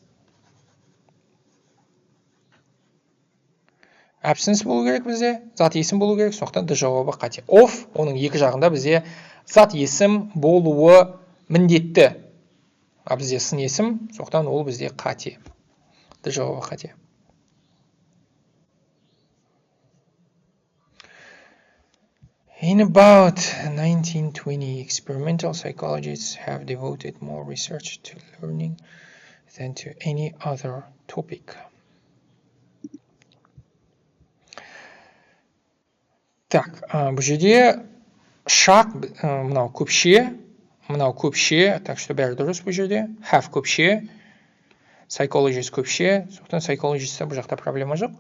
Absence болу керек бізде, зат есім болу керек, сондықтан д жауабы қате. Of, оның екі жағында бізде зат есім болуы міндетті. А бізде сын есім, сондықтан ол бізде қате. Д жауабы қате. In about 1920, experimental psychologists have devoted more research to learning than to any other topic. Так, бұл жерде шақ, мынау көпше, так что бәрі дұрыс бұл жерде. Have көпше, psychologist көпше, сондықтан psychologist бұл жақта проблема жоқ.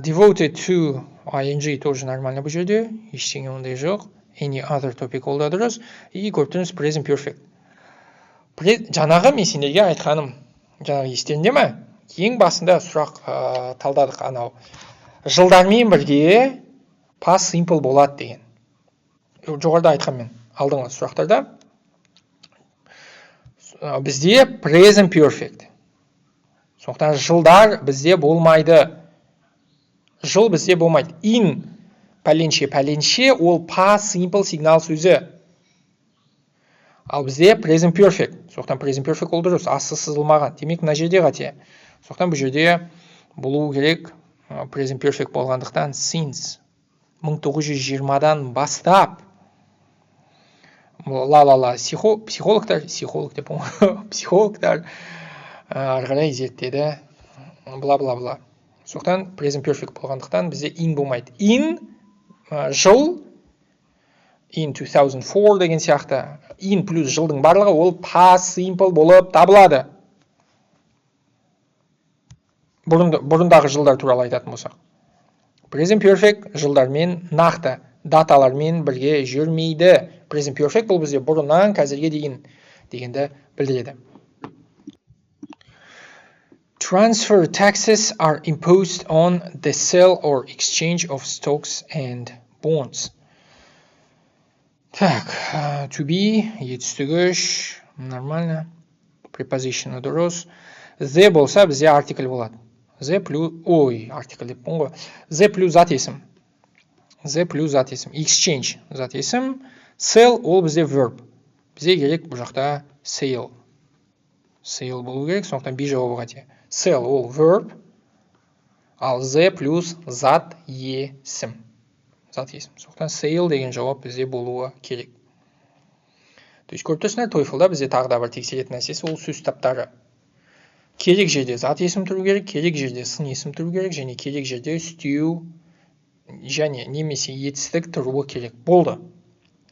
Devoted to ing тоже нормально бұл жерде, ештеңе ондай жоқ. Any other topic ол да дұрыс. И көріп present perfect. Жаңағы мен сендерге айтқаным, жаңағы естеріңде ме? Ең басында сұрақ талдадық анау. Жылдармен бірге past simple болады деген. Жоғарыда айтқан мен алдыңғы сұрақтарда. Бізде present perfect. Сондықтан жылдар бізде болмайды. Жыл бізде болмайды. In пәленше ол past simple сигнал сөзі. Ал бізде present perfect. Сондықтан present perfect ол дұрыс. Асы сызылмаған. Демек мына жерде қате. Сондықтан бұл жерде болу керек present perfect болғандықтан since 1920-дан бастап психологтар ары қарай зерттеді бла-бла-бла. Сондықтан present perfect болғандықтан бізде in болмайды. In жыл, in 2004 деген сияқты, in плюс жылдың барлығы ол past simple болып табылады. Бұрындағы жылдар туралы айтатын болсақ. Present perfect жылдармен нақты, даталармен бірге жүрмейді. Present perfect бұл бізде бұрыннан қазірге дейін дегенді білдіреді. Transfer taxes are imposed on the sale or exchange of stocks and bonds. Так, to be, етістігіш, нормально. Preposition дұрыс. The болса бізде артикль болады. The плюс, артикль деп бұн ғой. The плюс зат есім. Exchange зат есім. Sell ол бізде verb. Бізде керек бұл жақта sale. Sale болу керек, сондықтан B жауабы қате. Sell ол verb, ал the плюс зат есім. Сондықтан sale деген жауап бізде болуы керек. То есть көріп тұрсыңдар, TOEFL-да бізде тағы да бір тексеретін нәрсесі ол сөз таптары. Керек жерде зат есім тұру керек, керек жерде сын есім тұру керек, және керек жерде стеу және немесе етістік тұруы керек. Болды.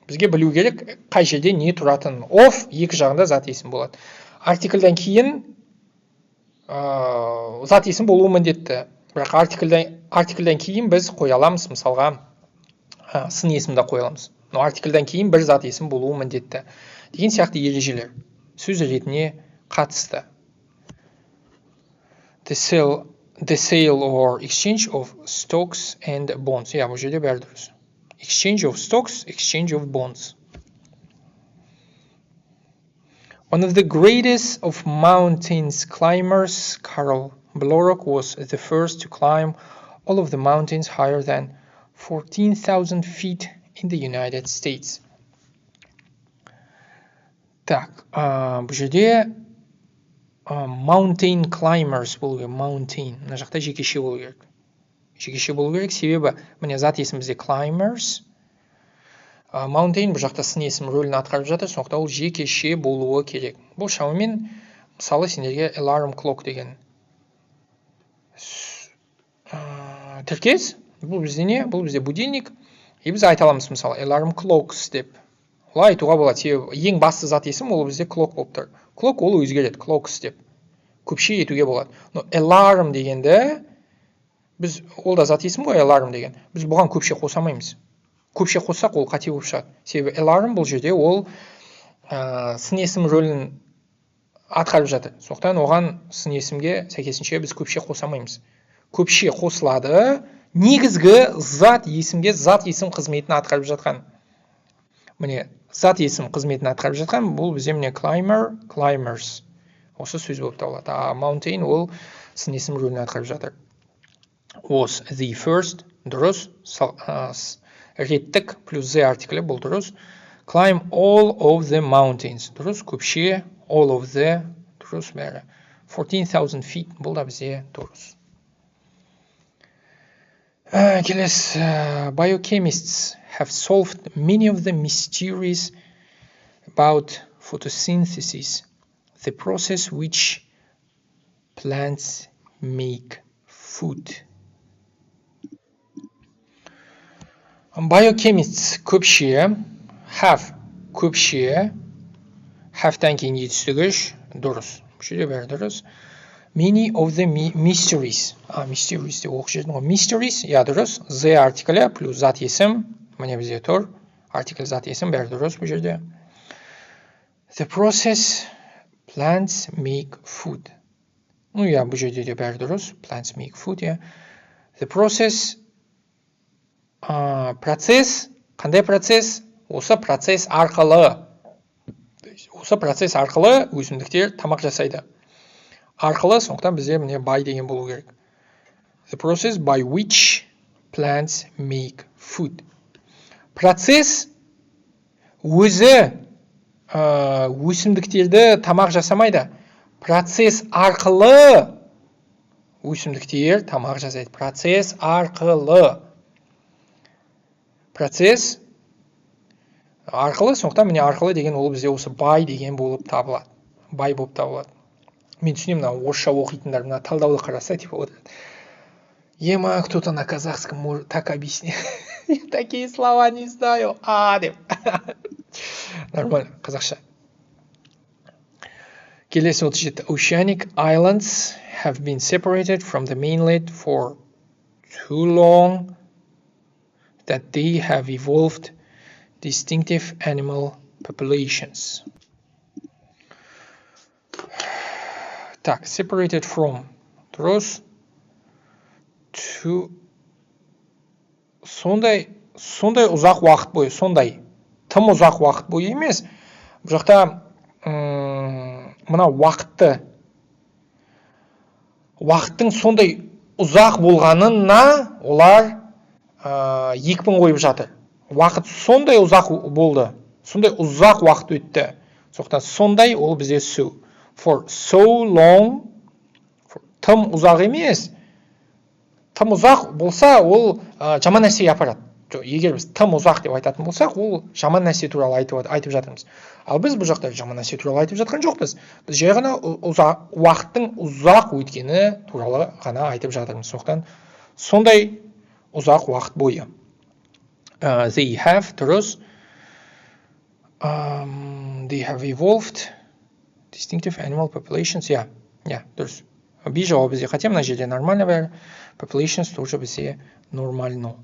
Бізге білу керек, қай жерде не тұратын. Of екі жағында зат есім болады. Артикльдан кейін зат есім болуы міндетті. Бірақ артикльдан кейін біз қоя аламыз, мысалға сын есімді қоя аламыз. Но артикльдан кейін бір зат есім болуы міндетті. Деген сияқты ережелер сөз ретіне қатысты. The sale or exchange of stocks and bonds. Бұл жерде бәрі дұрыс. Exchange of stocks, exchange of bonds. One of the greatest of mountain climbers, Karl Blorok, was the first to climb all of the mountains higher than 14,000 feet in the United States. Так, бұл жерде mountain climbers болу керек. Mountain. Мына жақта жекеше болу керек. Жекеше болу керек, себебі міне зат есім бізде climbers. Mountain бұл жақта сын есім рөлін атқарып жатыр, сондықтан ол жекеше болуы керек. Бұл шамамен, мысалы, сендерге alarm clock деген тіркес. Бұл бізде не? Бұл бізде будильник. И біз айта аламыз, мысалы, alarm clocks деп. Олай айтуға болады, себебі ең басты зат есім ол бізде clock болып тұр. Clock ол өзгереді, clocks деп. Көпше етуге болады. Но alarm дегенді, біз ол да зат есім ғой, alarm деген. Біз бұған көпше қосамаймыз. Көпше қоссақ ол қате болып шығады. Себебі alarm бұл жерде ол сын есім рөлін атқарып жатыр. Сондықтан оған сын есімге сәйкесінше біз көпше қосамаймыз. Көпше қосылады, негізгі зат есімге зат есім қызметін атқарып жатқан. Міне, зат есім қызметін атқарып жатқан, бұл бізде міне climber, climbers. Осы сөз болып табылады. Mountain ол сын есім рөлін атқарып жатыр. Was the first, дұрыс, реттік плюс the артиклі бұл дұрыс. Climb all of the mountains, дұрыс, көпше, all of the, дұрыс бәрі. 14,000 feet, бұл да бізде дұрыс. Келесі, biochemists have solved many of the mysteries about photosynthesis, the process which plants make food. Biochemists көпше, have көпше, have-тан кейін етістігіш, дұрыс. Бүшеде бәрі дұрыс. Many of the mysteries. Mysteries деп оқып жердің ғой. Mysteries, я дұрыс. The артиклі плюс зат есім. Міне бізде тұр. Артикль зат есім бәрі дұрыс бұл жерде. The process plants make food. Я бұл жерде де бәрі дұрыс. Plants make food, я. The process процесс. Қандай процесс? Осы процесс арқылы. Осы процесс арқылы өсімдіктер тамақ жасайды. Арқылы, сондықтан бізде міне by деген болу керек. The process by which plants make food. Процесс өзі өсімдіктерді тамақ жасамайды. Процесс арқылы өсімдіктер тамақ жасайды. Процесс арқылы. Процесс арқылы, сондықтан міне арқылы деген ол бізде осы by деген болып табылады. By болып табылады. Мен түсінемін, орысша оқитындар мына талдауды қараса, типа вот. Ема, кто-то на казахском может так объяснить. Я такие слова не знаю. Деп. Нормально, қазақша. Келесі 37. Oceanic islands have been separated from the mainland for too long that they have evolved distinctive animal populations. Так, separated from, дұрыс, to, сондай ұзақ уақыт бойы, тым ұзақ уақыт бойы емес, бұл жақта мына уақыттың сондай ұзақ болғанына олар екпін қойып жатыр. Уақыт сондай ұзақ болды, сондай ұзақ уақыт өтті. Сондықтан сондай ол бізде so. For so long, тым ұзақ емес. Тым ұзақ болса, ол жаман нәрсеге апарады. Егер біз тым ұзақ деп айтатын болсақ, ол жаман нәрсе туралы айтып жатырмыз. Ал біз бұл жақта жаман нәрсе туралы айтып жатқан жоқпыз. Біз жай ғана уақыттың ұзақ өткені туралы ғана айтып жатырмыз. Сондықтан сондай ұзақ уақыт бойы. They have, дұрыс. They have evolved distinctive animal populations. Дұрыс. Би жауабы бізде қате, мына жерде нормально бәрі. Populations тоже бізде нормально.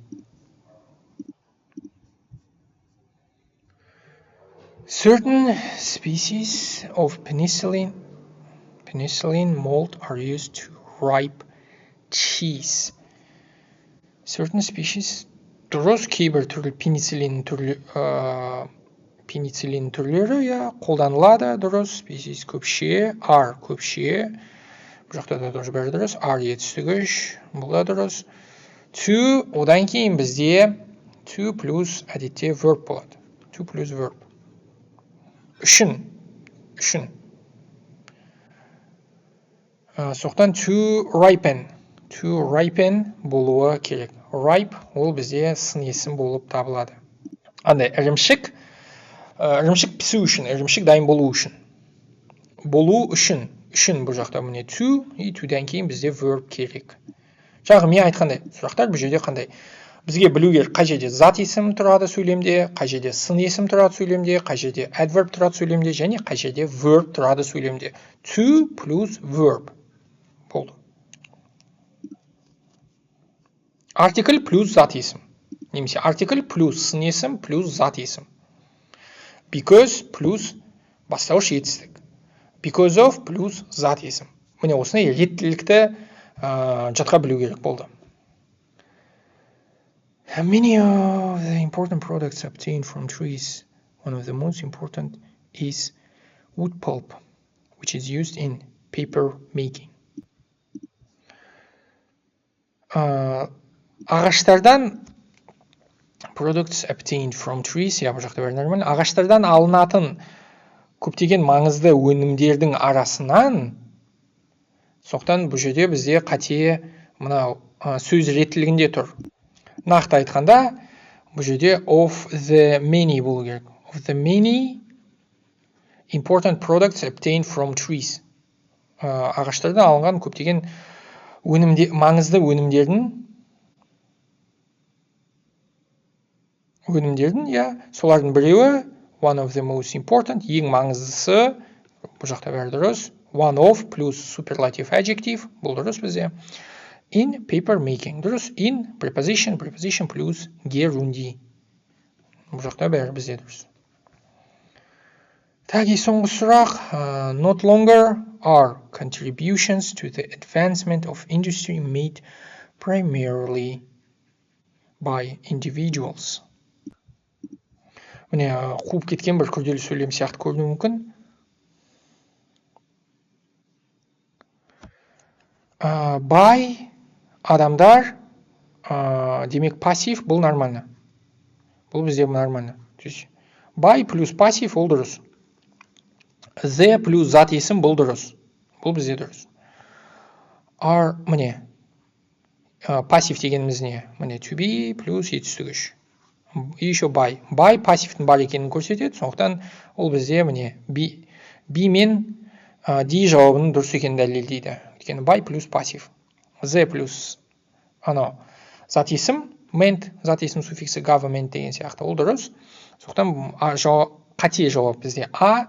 Certain species of penicillin mold are used to ripe cheese. Certain species, дұрыс, кейбір түрлі пенициллин түрлері қолданылады, дұрыс. Species көпше, are көпше. Бұл жақта да тоже бәрі дұрыс. Are етістігіш, бұл да дұрыс. To, одан кейін бізде to плюс әдетте verb болады. To плюс verb. Үшін. Соқтан to ripen болуы керек. Ripe ол бізде сын есім болып табылады. Андай, ірімшік пісу үшін, ірімшік дайын болу үшін. Болу үшін бұл жақта міне to, и to'дан кейін бізде verb керек. Жаңағы мен айтқандай, сұрақтар бұл жерде қандай? Бізге білу керек, қай жерде зат есім тұрады сөйлемде, қай жерде сын есім тұрады сөйлемде, қай жерде adverb тұрады сөйлемде, және қай жерде verb тұрады сөйлемде. To плюс verb. Болды. Артикль плюс зат есім. Немесе артикль плюс сын есім плюс зат есім. Because плюс бастауыш етістік. Because of плюс зат есім. Міне осындай реттілікті жатқа білу керек болды. Many of the important products obtained from trees. One of the most important is wood pulp, which is used in paper making. Ағаштардан products obtained from trees, бұл жақта бәрі нормально. Ағаштардан алынатын көптеген маңызды өнімдердің арасынан, соқтан бұл жерде бізде қате мынау сөз реттілігінде тұр. Нақты айтқанда, бұл жерде of the many болу керек. Of the many important products obtained from trees. Ағаштардан алынған көптеген маңызды өнімдердің, солардың біреуі, one of the most important, ең маңыздысы, бұл жақта бәрі дұрыс, one of плюс superlative adjective, бұл дұрыс бізде. In paper making, дұрыс, in preposition плюс герунди. Бұл жақта бәрі бізде дұрыс. Тәге соңғы сұрақ, not longer are contributions to the advancement of industry made primarily by individuals. Міне, қуып кеткен бір күрделі сөйлем сияқты көрінуі мүмкін. By адамдар, демек пассив, бұл нормально. Бұл бізде нормально. By плюс пассив, ол дұрыс. The плюс зат есім, бұл дұрыс. Бұл бізде дұрыс. Are, міне, пассив дегеніміз не? Міне, to be плюс етістігіш. Еще by. By пассивтің бар екенін көрсетеді, сондықтан ол бізде міне be мен D жауабының дұрыс екенін дәлелдейді. Өйткені by плюс пассив. The плюс зат есім, meant, зат есім суффиксі government деген сияқты, ол дұрыс. Сондықтан қате жауап бізде A,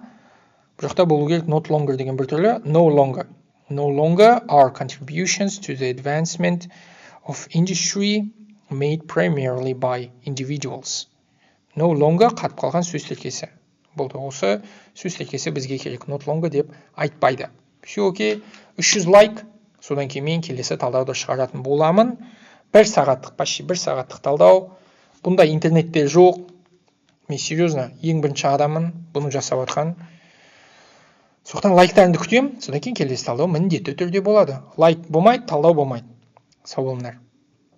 бұл жақта болу керек not longer деген бір түрлі, no longer. No longer are contributions to the advancement of industry made primarily by individuals. No longer қатып қалған сөз тіркесі. Болды, осы сөз тіркесі бізге керек. Not longer деп айтпайды. Все окей. 300 лайк. Содан кейін мен келесі талдауды шығаратын боламын. Почти 1 сағаттық талдау. Бұнда интернетте жоқ. Мен серьезно ең бірінші адаммын бұны жасап жатқан. Соқтан лайктарыңды күтем. Содан кейін келесі талдау міндетті түрде болады. Лайк болмайды, талдау болмайды. Сау болыңдар.